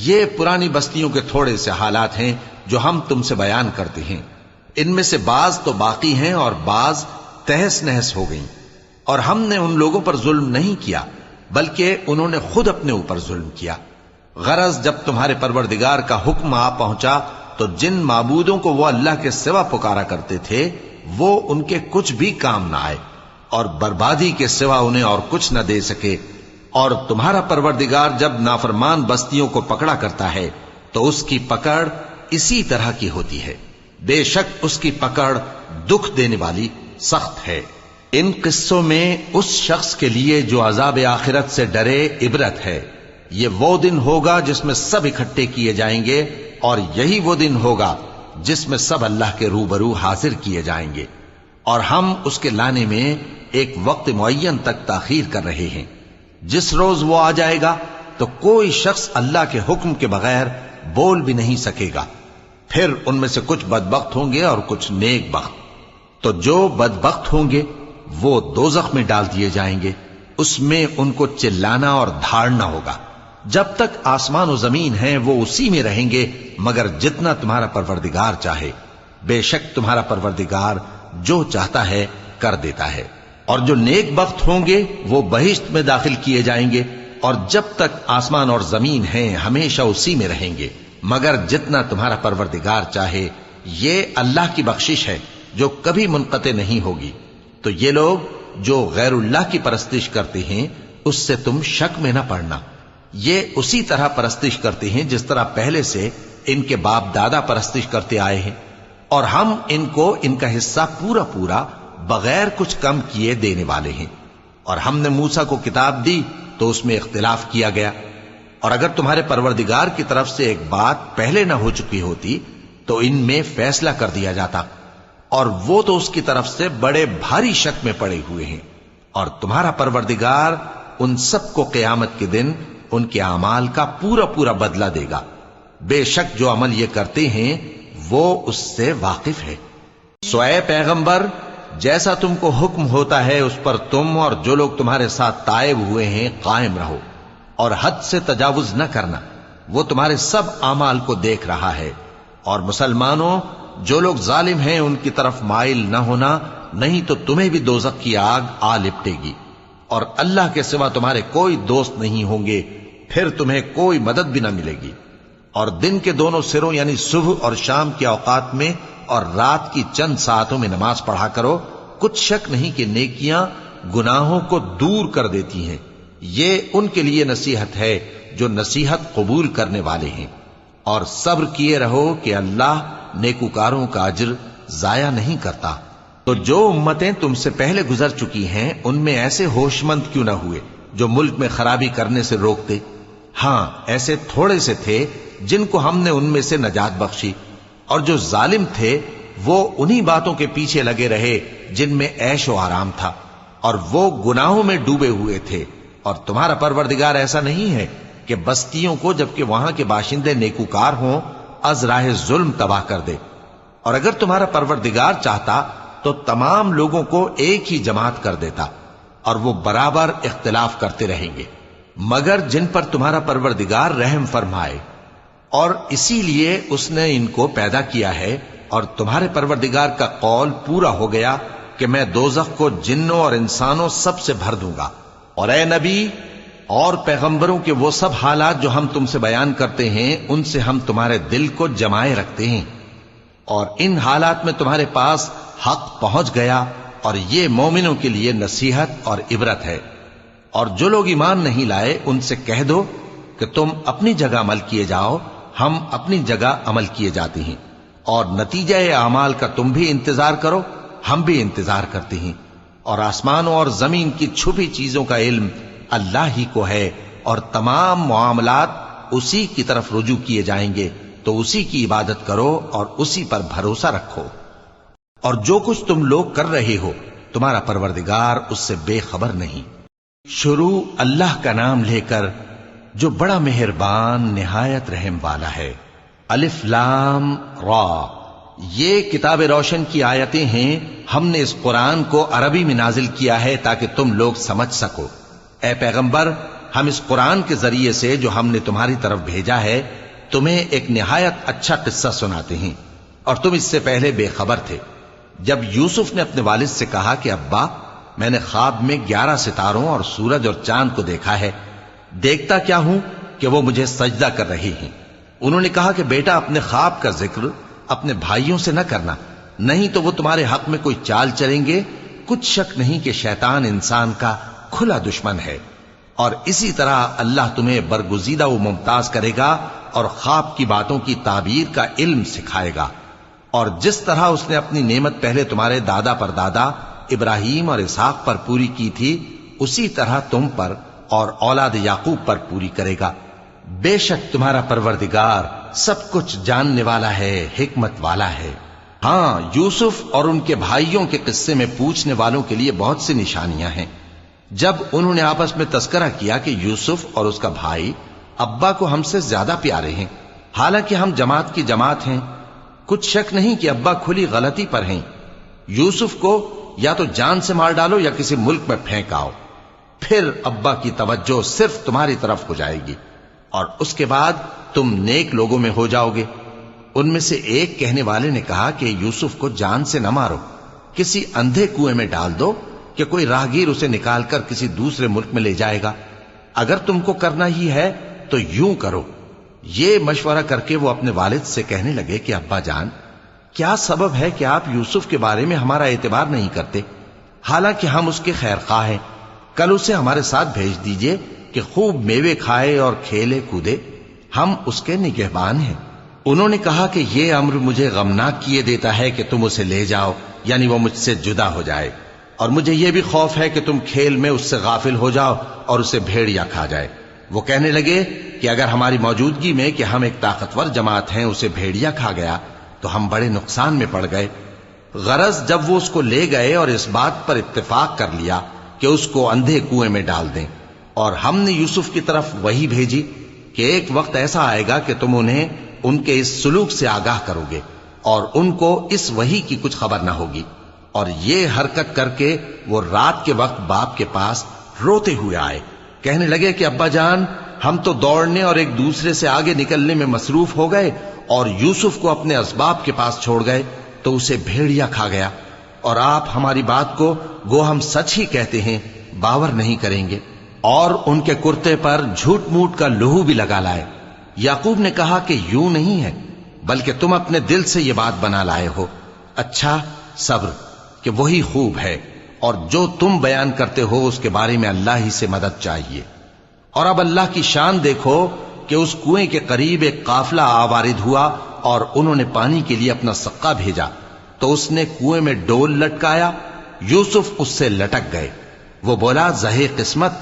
یہ پرانی بستیوں کے تھوڑے سے حالات ہیں جو ہم تم سے بیان کرتے ہیں، ان میں سے بعض تو باقی ہیں اور بعض تہس نہس ہو گئیں، اور ہم نے ان لوگوں پر ظلم نہیں کیا بلکہ انہوں نے خود اپنے اوپر ظلم کیا۔ غرض جب تمہارے پروردگار کا حکم آ پہنچا تو جن معبودوں کو وہ اللہ کے سوا پکارا کرتے تھے وہ ان کے کچھ بھی کام نہ آئے، اور بربادی کے سوا انہیں اور کچھ نہ دے سکے۔ اور تمہارا پروردگار جب نافرمان بستیوں کو پکڑا کرتا ہے تو اس کی پکڑ اسی طرح کی ہوتی ہے، بے شک اس کی پکڑ دکھ دینے والی سخت ہے۔ ان قصوں میں اس شخص کے لیے جو عذاب آخرت سے ڈرے عبرت ہے۔ یہ وہ دن ہوگا جس میں سب اکٹھے کیے جائیں گے، اور یہی وہ دن ہوگا جس میں سب اللہ کے روبرو حاضر کیے جائیں گے، اور ہم اس کے لانے میں ایک وقت معین تک تاخیر کر رہے ہیں۔ جس روز وہ آ جائے گا تو کوئی شخص اللہ کے حکم کے بغیر بول بھی نہیں سکے گا۔ پھر ان میں سے کچھ بدبخت ہوں گے اور کچھ نیک بخت، تو جو بدبخت ہوں گے وہ دوزخ میں ڈال دیے جائیں گے، اس میں ان کو چلانا اور دھاڑنا ہوگا۔ جب تک آسمان و زمین ہیں وہ اسی میں رہیں گے مگر جتنا تمہارا پروردگار چاہے، بے شک تمہارا پروردگار جو چاہتا ہے کر دیتا ہے۔ اور جو نیک بخت ہوں گے وہ بہشت میں داخل کیے جائیں گے، اور جب تک آسمان اور زمین ہیں ہمیشہ اسی میں رہیں گے مگر جتنا تمہارا پروردگار چاہے۔ یہ اللہ کی بخشش ہے جو کبھی منقطع نہیں ہوگی۔ تو یہ لوگ جو غیر اللہ کی پرستش کرتے ہیں اس سے تم شک میں نہ پڑنا، یہ اسی طرح پرستش کرتے ہیں جس طرح پہلے سے ان کے باپ دادا پرستش کرتے آئے ہیں، اور ہم ان کو ان کا حصہ پورا پورا بغیر کچھ کم کیے دینے والے ہیں۔ اور ہم نے موسیٰ کو کتاب دی تو اس میں اختلاف کیا گیا، اور اگر تمہارے پروردگار کی طرف سے ایک بات پہلے نہ ہو چکی ہوتی تو ان میں فیصلہ کر دیا جاتا، اور وہ تو اس کی طرف سے بڑے بھاری شک میں پڑے ہوئے ہیں۔ اور تمہارا پروردگار ان سب کو قیامت کے دن ان کے اعمال کا پورا پورا بدلہ دے گا، بے شک جو عمل یہ کرتے ہیں وہ اس سے واقف ہے۔ سو اے پیغمبر، جیسا تم کو حکم ہوتا ہے اس پر تم اور جو لوگ تمہارے ساتھ تائب ہوئے ہیں قائم رہو، اور حد سے تجاوز نہ کرنا، وہ تمہارے سب اعمال کو دیکھ رہا ہے۔ اور مسلمانوں، جو لوگ ظالم ہیں ان کی طرف مائل نہ ہونا، نہیں تو تمہیں بھی دوزخ کی آگ آ لپٹے گی، اور اللہ کے سوا تمہارے کوئی دوست نہیں ہوں گے، پھر تمہیں کوئی مدد بھی نہ ملے گی۔ اور دن کے دونوں سروں یعنی صبح اور شام کے اوقات میں اور رات کی چند ساعتوں میں نماز پڑھا کرو، کچھ شک نہیں کہ نیکیاں گناہوں کو دور کر دیتی ہیں۔ یہ ان کے لیے نصیحت ہے جو نصیحت قبول کرنے والے ہیں۔ اور صبر کیے رہو کہ اللہ نیکوکاروں کا اجر ضائع نہیں کرتا۔ تو جو امتیں تم سے پہلے گزر چکی ہیں ان میں ایسے ہوش مند کیوں نہ ہوئے جو ملک میں خرابی کرنے سے روکتے؟ ہاں، ایسے تھوڑے سے تھے جن کو ہم نے ان میں سے نجات بخشی، اور جو ظالم تھے وہ انہی باتوں کے پیچھے لگے رہے جن میں عیش و آرام تھا، اور وہ گناہوں میں ڈوبے ہوئے تھے۔ اور تمہارا پروردگار ایسا نہیں ہے کہ بستیوں کو جبکہ وہاں کے باشندے نیکوکار ہوں از راہ ظلم تباہ کر دے۔ اور اگر تمہارا پروردگار چاہتا تو تمام لوگوں کو ایک ہی جماعت کر دیتا، اور وہ برابر اختلاف کرتے رہیں گے، مگر جن پر تمہارا پروردگار رحم فرمائے، اور اسی لیے اس نے ان کو پیدا کیا ہے۔ اور تمہارے پروردگار کا قول پورا ہو گیا کہ میں دوزخ کو جنوں اور انسانوں سب سے بھر دوں گا۔ اور اے نبی اور پیغمبروں کے وہ سب حالات جو ہم تم سے بیان کرتے ہیں ان سے ہم تمہارے دل کو جمائے رکھتے ہیں۔ اور ان حالات میں تمہارے پاس حق پہنچ گیا، اور یہ مومنوں کے لیے نصیحت اور عبرت ہے۔ اور جو لوگ ایمان نہیں لائے ان سے کہہ دو کہ تم اپنی جگہ عمل کیے جاؤ، ہم اپنی جگہ عمل کیے جاتے ہیں، اور نتیجہ اعمال کا تم بھی انتظار کرو، ہم بھی انتظار کرتے ہیں۔ اور آسمانوں اور زمین کی چھپی چیزوں کا علم اللہ ہی کو ہے، اور تمام معاملات اسی کی طرف رجوع کیے جائیں گے، تو اسی کی عبادت کرو اور اسی پر بھروسہ رکھو۔ اور جو کچھ تم لوگ کر رہے ہو تمہارا پروردگار اس سے بے خبر نہیں۔ شروع اللہ کا نام لے کر جو بڑا مہربان نہایت رحم والا ہے۔ الف لام را، یہ کتاب روشن کی آیتیں ہیں۔ ہم نے اس قرآن کو عربی میں نازل کیا ہے تاکہ تم لوگ سمجھ سکو۔ اے پیغمبر، ہم اس قرآن کے ذریعے سے جو ہم نے تمہاری طرف بھیجا ہے تمہیں ایک نہایت اچھا قصہ سناتے ہیں، اور تم اس سے پہلے بے خبر تھے۔ جب یوسف نے اپنے والد سے کہا کہ ابا، میں نے خواب میں 11 ستاروں اور سورج اور چاند کو دیکھا ہے، دیکھتا کیا ہوں کہ وہ مجھے سجدہ کر رہی ہیں۔ انہوں نے کہا کہ بیٹا، اپنے خواب کا ذکر اپنے بھائیوں سے نہ کرنا، نہیں تو وہ تمہارے حق میں کوئی چال چلیں گے۔ کچھ شک نہیں کہ شیطان انسان کا کھلا دشمن ہے، اور اسی طرح اللہ تمہیں برگزیدہ و ممتاز کرے گا اور خواب کی باتوں کی تعبیر کا علم سکھائے گا۔ اور جس طرح اس نے اپنی نعمت پہلے تمہارے دادا پر دادا ابراہیم اور اسحاق پر پوری کی تھی، اسی طرح تم پر اور اولاد یعقوب پر پوری کرے گا۔ بے شک تمہارا پروردگار سب کچھ جاننے والا ہے، حکمت والا ہے۔ ہاں، یوسف اور ان کے بھائیوں کے قصے میں پوچھنے والوں کے لیے بہت سی نشانیاں ہیں۔ جب انہوں نے آپس میں تذکرہ کیا کہ یوسف اور اس کا بھائی ابا کو ہم سے زیادہ پیارے ہیں، حالانکہ ہم جماعت کی جماعت ہیں، کچھ شک نہیں کہ ابا کھلی غلطی پر ہیں۔ یوسف کو یا تو جان سے مار ڈالو یا کسی ملک میں پھینک آؤ، پھر ابا کی توجہ صرف تمہاری طرف ہو جائے گی، اور اس کے بعد تم نیک لوگوں میں ہو جاؤ گے۔ ان میں سے ایک کہنے والے نے کہا کہ یوسف کو جان سے نہ مارو، کسی اندھے کنویں میں ڈال دو کہ کوئی راہگیر اسے نکال کر کسی دوسرے ملک میں لے جائے گا۔ اگر تم کو کرنا ہی ہے تو یوں کرو۔ یہ مشورہ کر کے وہ اپنے والد سے کہنے لگے کہ ابا جان، کیا سبب ہے کہ آپ یوسف کے بارے میں ہمارا اعتبار نہیں کرتے، حالانکہ ہم اس کے خیر خواہ ہیں؟ کل اسے ہمارے ساتھ بھیج دیجئے کہ خوب میوے کھائے اور کھیلے کودے، ہم اس کے نگہبان ہیں۔ انہوں نے کہا کہ یہ امر مجھے غمناک کیے دیتا ہے کہ تم اسے لے جاؤ، یعنی وہ مجھ سے جدا ہو جائے، اور مجھے یہ بھی خوف ہے کہ تم کھیل میں اس سے غافل ہو جاؤ اور اسے بھیڑیا کھا جائے۔ وہ کہنے لگے کہ اگر ہماری موجودگی میں کہ ہم ایک طاقتور جماعت ہیں اسے بھیڑیا کھا گیا تو ہم بڑے نقصان میں پڑ گئے۔ غرض جب وہ اس کو لے گئے اور اس بات پر اتفاق کر لیا کہ اس کو اندھے کنویں میں ڈال دیں، اور ہم نے یوسف کی طرف وحی بھیجی کہ ایک وقت ایسا آئے گا کہ تم انہیں ان کے اس سلوک سے آگاہ کرو گے، اور ان کو اس وحی کی کچھ خبر نہ ہوگی۔ اور یہ حرکت کر کے وہ رات کے وقت باپ کے پاس روتے ہوئے آئے، کہنے لگے کہ ابا جان، ہم تو دوڑنے اور ایک دوسرے سے آگے نکلنے میں مصروف ہو گئے اور یوسف کو اپنے اسباب کے پاس چھوڑ گئے تو اسے بھیڑیا کھا گیا، اور آپ ہماری بات کو گو ہم سچ ہی کہتے ہیں باور نہیں کریں گے۔ اور ان کے کرتے پر جھوٹ موٹ کا لہو بھی لگا لائے۔ یعقوب نے کہا کہ یوں نہیں ہے، بلکہ تم اپنے دل سے یہ بات بنا لائے ہو۔ اچھا، صبر کہ وہی خوب ہے، اور جو تم بیان کرتے ہو اس کے بارے میں اللہ ہی سے مدد چاہیے۔ اور اب اللہ کی شان دیکھو کہ اس کنویں کے قریب ایک قافلہ آوارد ہوا اور انہوں نے پانی کے لیے اپنا سقا بھیجا، تو اس نے کنویں میں ڈول لٹکایا، یوسف اس سے لٹک گئے۔ وہ بولا، زہے قسمت،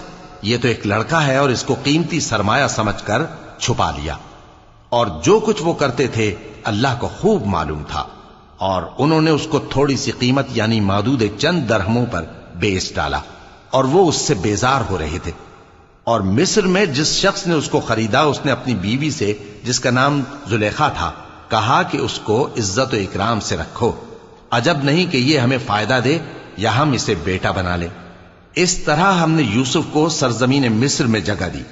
یہ تو ایک لڑکا ہے، اور اس کو قیمتی سرمایہ سمجھ کر چھپا لیا۔ اور جو کچھ وہ کرتے تھے اللہ کو خوب معلوم تھا، اور انہوں نے اس کو تھوڑی سی قیمت یعنی مادود چند درہموں پر بیچ ڈالا، اور وہ اس سے بیزار ہو رہے تھے۔ اور مصر میں جس شخص نے اس کو خریدا، اس نے اپنی بیوی سے جس کا نام زلیخا تھا کہا کہ اس کو عزت و اکرام سے رکھو، عجب نہیں کہ یہ ہمیں فائدہ دے یا ہم اسے بیٹا بنا لیں۔ اس طرح ہم نے یوسف کو سرزمین مصر میں جگہ دی،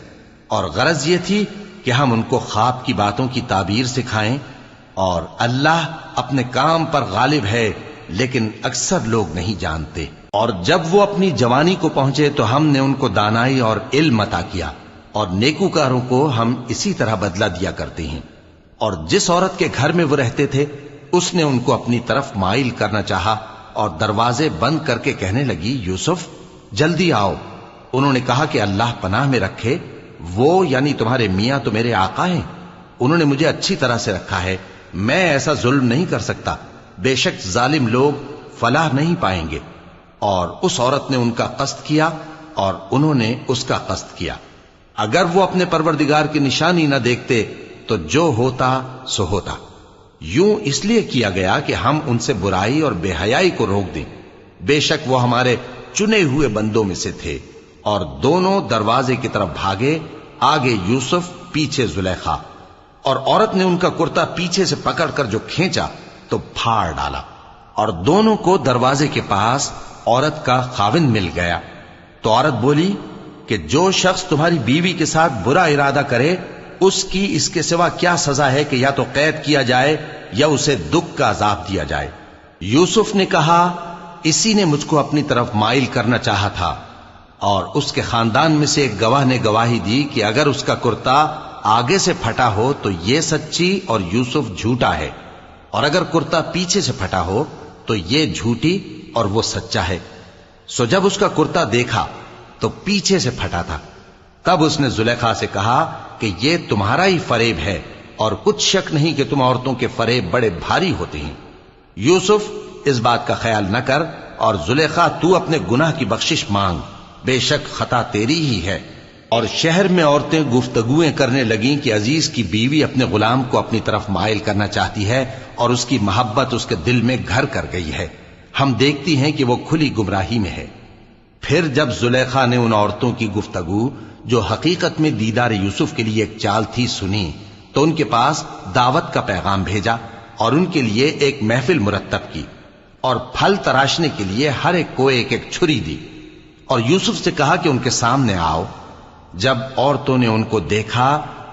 اور غرض یہ تھی کہ ہم ان کو خواب کی باتوں کی تعبیر سکھائیں، اور اللہ اپنے کام پر غالب ہے لیکن اکثر لوگ نہیں جانتے۔ اور جب وہ اپنی جوانی کو پہنچے تو ہم نے ان کو دانائی اور علم عطا کیا، اور نیکوکاروں کو ہم اسی طرح بدلہ دیا کرتے ہیں۔ اور جس عورت کے گھر میں وہ رہتے تھے اس نے ان کو اپنی طرف مائل کرنا چاہا اور دروازے بند کر کے کہنے لگی یوسف جلدی آؤ۔ انہوں نے کہا کہ اللہ پناہ میں رکھے، وہ یعنی تمہارے میاں تو میرے آقا ہیں، انہوں نے مجھے اچھی طرح سے رکھا ہے، میں ایسا ظلم نہیں کر سکتا، بے شک ظالم لوگ فلاح نہیں پائیں گے۔ اور اس عورت نے ان کا قصد کیا اور انہوں نے اس کا قصد کیا۔ اگر وہ اپنے پروردگار کی نشانی نہ دیکھتے تو جو ہوتا سو ہوتا۔ یوں اس لیے کیا گیا کہ ہم ان سے برائی اور بے حیائی کو روک دیں، بے شک وہ ہمارے چنے ہوئے بندوں میں سے تھے۔ اور دونوں دروازے کی طرف بھاگے، آگے یوسف پیچھے زلیخا، اور عورت نے ان کا کرتا پیچھے سے پکڑ کر جو کھینچا تو پھاڑ ڈالا، اور دونوں کو دروازے کے پاس عورت کا خاوند مل گیا۔ تو عورت بولی کہ جو شخص تمہاری بیوی کے ساتھ برا ارادہ کرے اس کی اس کے سوا کیا سزا ہے کہ یا تو قید کیا جائے یا اسے دکھ کا عذاب دیا جائے۔ یوسف نے کہا اسی نے مجھ کو اپنی طرف مائل کرنا چاہا تھا، اور اس کے خاندان میں سے ایک گواہ نے گواہی دی کہ اگر اس کا کرتا آگے سے پھٹا ہو تو یہ سچی اور یوسف جھوٹا ہے، اور اگر کرتا پیچھے سے پھٹا ہو تو یہ جھوٹی اور وہ سچا ہے۔ سو جب اس کا کرتا دیکھا تو پیچھے سے پھٹا تھا، تب اس نے زلیخا سے کہا کہ یہ تمہارا ہی فریب ہے، اور کچھ شک نہیں کہ تم عورتوں کے فریب بڑے بھاری ہوتے ہیں۔ یوسف اس بات کا خیال نہ کر، اور زلیخا تو اپنے گناہ کی بخشش مانگ، بے شک خطا تیری ہی ہے۔ اور شہر میں عورتیں گفتگویں کرنے لگیں کہ عزیز کی بیوی اپنے غلام کو اپنی طرف مائل کرنا چاہتی ہے اور اس کی محبت اس کے دل میں گھر کر گئی ہے، ہم دیکھتی ہیں کہ وہ کھلی گمراہی میں ہے۔ پھر جب زلیخا نے ان عورتوں کی گفتگو جو حقیقت میں دیدار یوسف کے لیے ایک چال تھی سنی، تو ان کے پاس دعوت کا پیغام بھیجا اور ان کے لیے ایک محفل مرتب کی، اور پھل تراشنے کے لیے ہر ایک کو ایک ایک چھری دی، اور یوسف سے کہا کہ ان کے سامنے آؤ۔ جب عورتوں نے ان کو دیکھا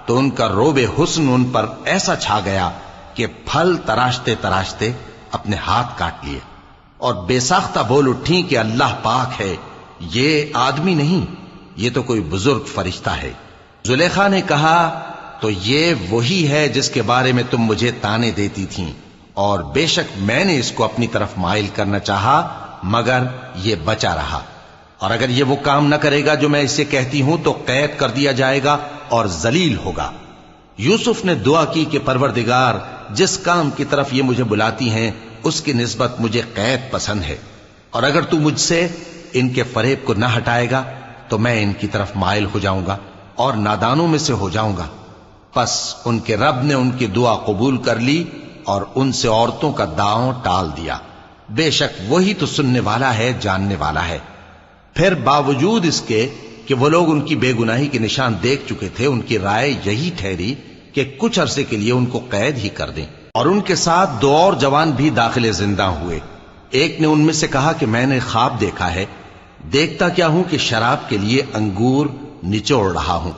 تو ان کا روب حسن ان پر ایسا چھا گیا کہ پھل تراشتے تراشتے اپنے ہاتھ کاٹ لیے، اور بے ساختہ بول اٹھیں کہ اللہ پاک ہے، یہ آدمی نہیں، یہ تو کوئی بزرگ فرشتہ ہے۔ زلیخا نے کہا تو یہ وہی ہے جس کے بارے میں تم مجھے تانے دیتی تھیں، اور بے شک میں نے اس کو اپنی طرف مائل کرنا چاہا مگر یہ بچا رہا، اور اگر یہ وہ کام نہ کرے گا جو میں اسے کہتی ہوں تو قید کر دیا جائے گا اور ذلیل ہوگا۔ یوسف نے دعا کی کہ پروردگار جس کام کی طرف یہ مجھے بلاتی ہیں اس کی نسبت مجھے قید پسند ہے، اور اگر تو مجھ سے ان کے فریب کو نہ ہٹائے گا تو میں ان کی طرف مائل ہو جاؤں گا اور نادانوں میں سے ہو جاؤں گا۔ پس ان کے رب نے ان کی دعا قبول کر لی اور ان سے عورتوں کا داؤں ٹال دیا، بے شک وہی تو سننے والا ہے، جاننے والا ہے۔ پھر باوجود اس کے کہ وہ لوگ ان کی بے گناہی کے نشان دیکھ چکے تھے، ان کی رائے یہی ٹھہری کہ کچھ عرصے کے لیے ان کو قید ہی کر دیں، اور ان کے ساتھ دو اور جوان بھی داخل زندہ ہوئے۔ ایک نے ان میں سے کہا کہ میں نے خواب دیکھا ہے، دیکھتا کیا ہوں کہ شراب کے لیے انگور نچوڑ رہا ہوں۔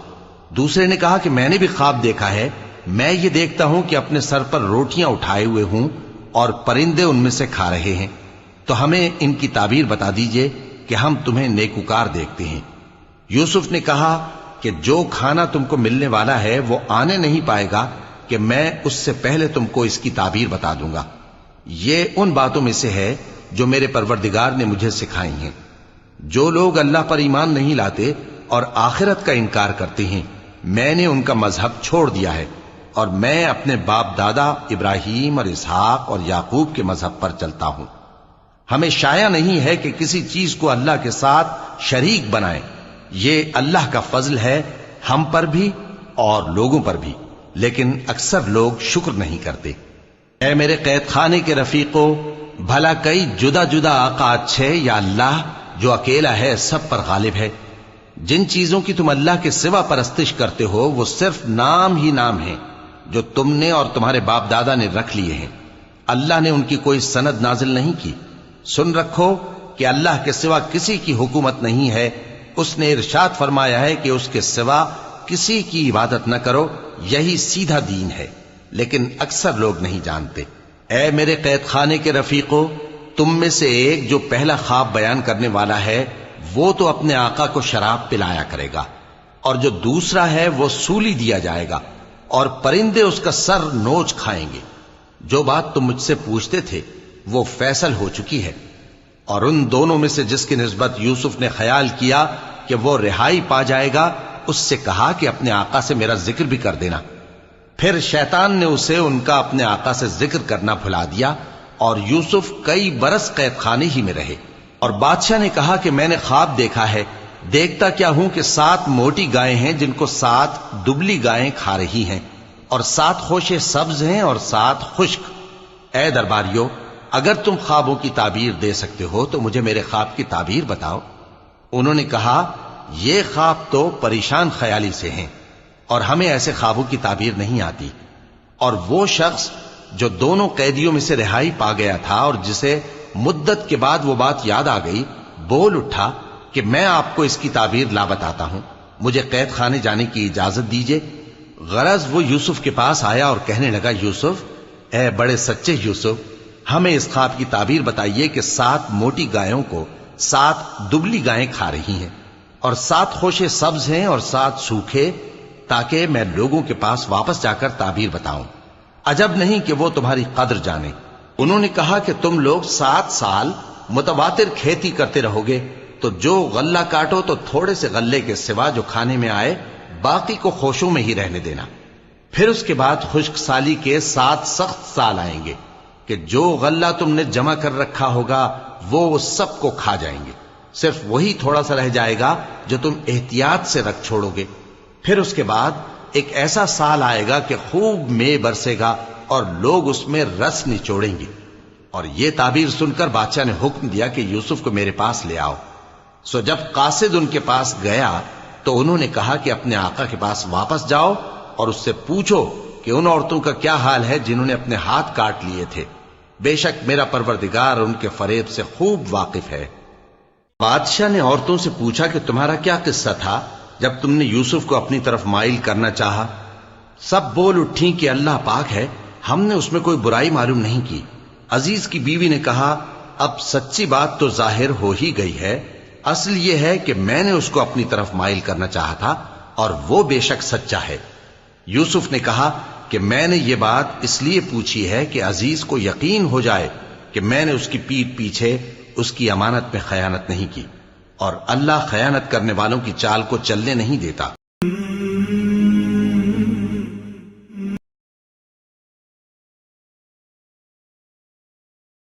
دوسرے نے کہا کہ میں نے بھی خواب دیکھا ہے، میں یہ دیکھتا ہوں کہ اپنے سر پر روٹیاں اٹھائے ہوئے ہوں اور پرندے ان میں سے کھا رہے ہیں، تو ہمیں ان کی تعبیر بتا دیجئے کہ ہم تمہیں نیکوکار دیکھتے ہیں۔ یوسف نے کہا کہ جو کھانا تم کو ملنے والا ہے وہ آنے نہیں پائے گا کہ میں اس سے پہلے تم کو اس کی تعبیر بتا دوں گا۔ یہ ان باتوں میں سے ہے جو میرے پروردگار نے مجھے سکھائی ہیں۔ جو لوگ اللہ پر ایمان نہیں لاتے اور آخرت کا انکار کرتے ہیں، میں نے ان کا مذہب چھوڑ دیا ہے، اور میں اپنے باپ دادا ابراہیم اور اسحاق اور یعقوب کے مذہب پر چلتا ہوں۔ ہمیں شایع نہیں ہے کہ کسی چیز کو اللہ کے ساتھ شریک بنائیں، یہ اللہ کا فضل ہے ہم پر بھی اور لوگوں پر بھی، لیکن اکثر لوگ شکر نہیں کرتے۔ اے میرے قید خانے کے رفیقو، بھلا کئی جدا جدا آقا اچھے یا اللہ جو اکیلا ہے سب پر غالب ہے؟ جن چیزوں کی تم اللہ کے سوا پرستش کرتے ہو وہ صرف نام ہی نام ہیں جو تم نے اور تمہارے باپ دادا نے رکھ لیے ہیں، اللہ نے ان کی کوئی سند نازل نہیں کی۔ سن رکھو کہ اللہ کے سوا کسی کی حکومت نہیں ہے، اس نے ارشاد فرمایا ہے کہ اس کے سوا کسی کی عبادت نہ کرو، یہی سیدھا دین ہے، لیکن اکثر لوگ نہیں جانتے۔ اے میرے قید خانے کے رفیقو، تم میں سے ایک جو پہلا خواب بیان کرنے والا ہے وہ تو اپنے آقا کو شراب پلایا کرے گا، اور جو دوسرا ہے وہ سولی دیا جائے گا، اور پرندے اس کا سر نوچ کھائیں گے۔ جو بات تم مجھ سے پوچھتے تھے وہ فیصل ہو چکی ہے۔ اور ان دونوں میں سے جس کی نسبت یوسف نے خیال کیا کہ وہ رہائی پا جائے گا، اس سے کہا کہ اپنے آقا سے میرا ذکر بھی کر دینا۔ پھر شیطان نے اسے ان کا اپنے آقا سے ذکر کرنا بھلا دیا، اور یوسف کئی برس قید خانے ہی میں رہے۔ اور بادشاہ نے کہا کہ میں نے خواب دیکھا ہے، دیکھتا کیا ہوں کہ 7 موٹی گائیں ہیں جن کو 7 دبلی گائیں کھا رہی ہیں، اور 7 خوشے سبز ہیں اور 7 خشک۔ اے درباریو، اگر تم خوابوں کی تعبیر دے سکتے ہو تو مجھے میرے خواب کی تعبیر بتاؤ۔ انہوں نے کہا، یہ خواب تو پریشان خیالی سے ہیں اور ہمیں ایسے خوابوں کی تعبیر نہیں آتی۔ اور وہ شخص جو دونوں قیدیوں میں سے رہائی پا گیا تھا اور جسے مدت کے بعد وہ بات یاد آ گئی، بول اٹھا کہ میں آپ کو اس کی تعبیر لا بتاتا ہوں، مجھے قید خانے جانے کی اجازت دیجیے۔ غرض وہ یوسف کے پاس آیا اور کہنے لگا، یوسف، اے بڑے سچے یوسف، ہمیں اس خواب کی تعبیر بتائیے کہ 7 موٹی گایوں کو 7 دبلی گائیں کھا رہی ہیں، اور 7 خوشے سبز ہیں اور 7 سوکھے، تاکہ میں لوگوں کے پاس واپس جا کر تعبیر بتاؤں۔ عجب نہیں کہ وہ تمہاری قدر جانے۔ انہوں نے کہا کہ تم لوگ 7 سال متواتر کھیتی کرتے رہو گے، تو جو غلہ کاٹو تو تھوڑے سے غلے کے سوا جو کھانے میں آئے باقی کو خوشوں میں ہی رہنے دینا۔ پھر اس کے بعد خشک سالی کے 7 سخت سال آئیں گے کہ جو غلہ تم نے جمع کر رکھا ہوگا وہ سب کو کھا جائیں گے، صرف وہی تھوڑا سا رہ جائے گا جو تم احتیاط سے رکھ چھوڑو گے۔ پھر اس کے بعد ایک ایسا سال آئے گا کہ خوب مے برسے گا اور لوگ اس میں رس نچوڑیں گے۔ اور یہ تعبیر سن کر بادشاہ نے حکم دیا کہ یوسف کو میرے پاس لے آؤ۔ سو جب قاصد ان کے پاس گیا تو انہوں نے کہا کہ اپنے آقا کے پاس واپس جاؤ اور اس سے پوچھو کہ ان عورتوں کا کیا حال ہے جنہوں نے اپنے ہاتھ کاٹ لیے تھے، بے شک میرا پروردگار ان کے فریب سے خوب واقف ہے۔ بادشاہ نے عورتوں سے پوچھا کہ تمہارا کیا قصہ تھا جب تم نے یوسف کو اپنی طرف مائل کرنا چاہا؟ سب بول اٹھیں کہ اللہ پاک ہے، ہم نے اس میں کوئی برائی معلوم نہیں کی۔ عزیز کی بیوی نے کہا، اب سچی بات تو ظاہر ہو ہی گئی ہے، اصل یہ ہے کہ میں نے اس کو اپنی طرف مائل کرنا چاہا تھا اور وہ بے شک سچا ہے۔ یوسف نے کہا کہ میں نے یہ بات اس لیے پوچھی ہے کہ عزیز کو یقین ہو جائے کہ میں نے اس کی پیٹھ پیچھے اس کی امانت میں خیانت نہیں کی، اور اللہ خیانت کرنے والوں کی چال کو چلنے نہیں دیتا۔